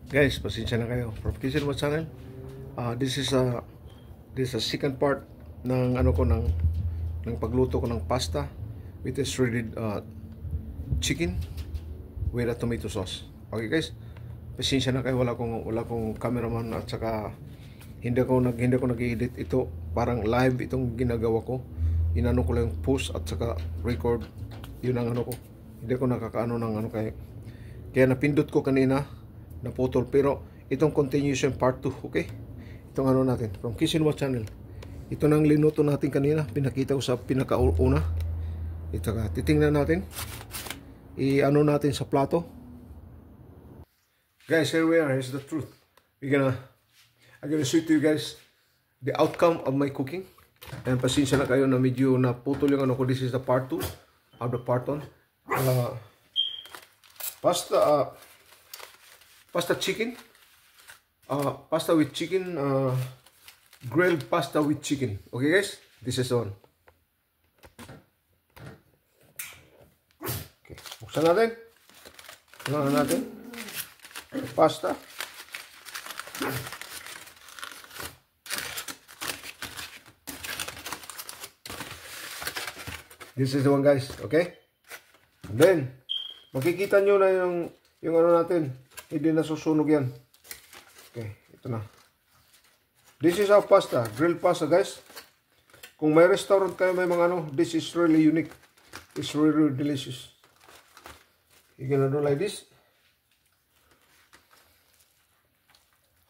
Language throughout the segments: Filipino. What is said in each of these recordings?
Guys, pasensya na kayo. From Kitchen Watch Channel. This is a second part ng ano ko ng pagluto ko ng pasta with a shredded chicken with a tomato sauce. Okay guys, pasensya na kayo, wala akong cameraman at saka hindi ko nag-edit ito. Parang live itong ginagawa ko. Inano ko lang yung post at saka record. Yun ang ano ko. Hindi ko nakakaano ng ano kaya napindot ko kanina, naputol, pero itong continuation part 2, okay? Itong ano natin from Kitchen Watch Channel. Ito nang linuto natin kanina, pinakita ko sa pinakauna. Ito ka, titingnan natin. I-ano natin sa plato. Guys, here we are. Here's the truth. I'm gonna show to you guys the outcome of my cooking. And pasensya na kayo na medyo naputol yung ano ko. This is the part 2 of the part 1. Pasta chicken. Pasta with chicken. Grilled pasta with chicken. Okay guys, this is the one. Okay, buksan natin. Buksan natin. Pasta. This is the one guys, okay? And then, makikita nyo na yung ano natin, hindi na susunog yan. Okay, ito na. This is our pasta, grilled pasta guys. Kung may restaurant kayo, may mga ano, this is really unique. It's really, really delicious. You're gonna do like this.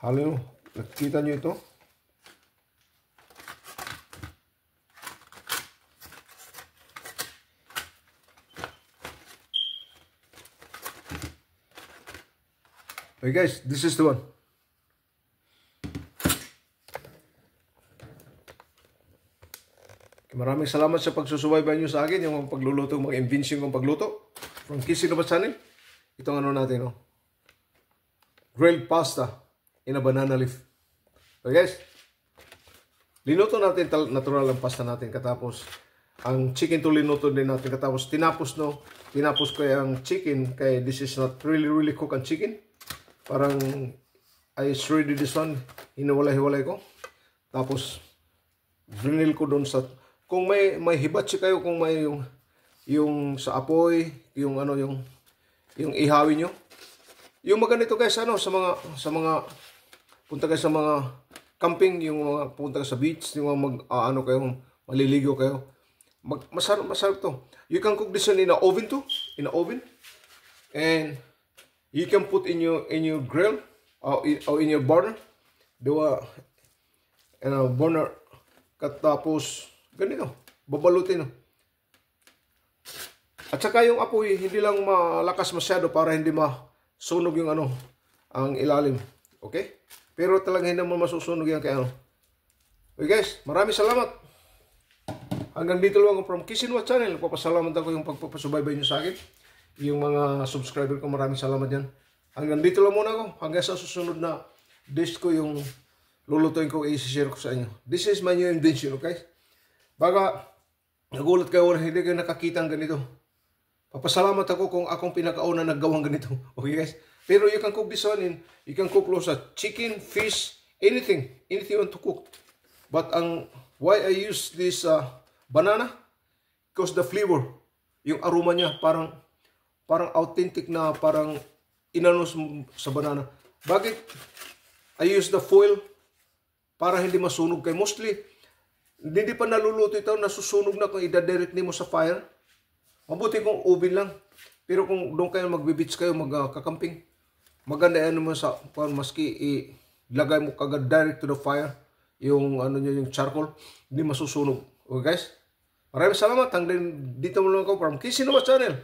Halo, nakikita nyo ito. Okay guys, this is the one. Maraming salamat sa pagsusubaybay nyo sa akin, yung pagluluto, mga invention kong pagluto. From Kitchen Watch Channel. Itong ano natin, oh. Grilled pasta in a banana leaf. Okay guys, linuto natin natural ang pasta natin. Katapos, ang chicken to linuto din natin. Katapos, tinapos ko yung chicken. Kaya this is not really cooked ang chicken. Parang I shredded this one, hinawalay-hiwalay ko. Tapos grill ko doon sa, kung may hibachi kayo, kung may yung sa apoy, yung ano yung ihawin nyo. Yung maganito guys, ano sa mga punta kayo sa mga camping, yung mga punta kayo sa beach, yung mga ano kayo, maliligo kayo. Masarap to. You can cook this one in a oven too, in a oven. And you can put in your grill or in your burner. Burner. Katapos ganito, babalutin. At saka yung apoy hindi lang malakas masyado para hindi masunog yung ano, ang ilalim. Okay? Pero talagang hindi mo masusunog yan kaya ano. Okay guys, maraming salamat. Hanggang dito lang ako from Kitchen Watch Channel. Papasalamat ako yung pagpapasubaybay nyo sa akin. Yung mga subscriber ko, maraming salamat dyan. Hanggang dito lang muna ako. Hanggang sa susunod na dish ko yung lulutuin ko, i-share ko sa inyo. This is my new invention, okay? Baka nagulat kayo, hindi kayo nakakita ng ganito. Papasalamat ako kung akong pinakauna naggawang ganito. Okay guys? Pero you can cook this one you can cook losa chicken, fish, anything you want to cook. But why I use this banana? Because the flavor, yung aroma niya, parang authentic na, parang inanos sa banana. Bakit? I use the foil para hindi masunog kayo. Mostly, hindi pa naluluto ito, nasusunog na kung i-direct mo sa fire. Mabuti kung oven lang. Pero kung doon kayo magbe-beach kayo, magkakamping, maganda yan naman sa, maski ilagay mo kagad direct to the fire, yung ano nyo, yung charcoal, hindi masusunog. Okay guys? Maraming salamat. Hanggang dito mo lang ako from Kitchen Watch Channel.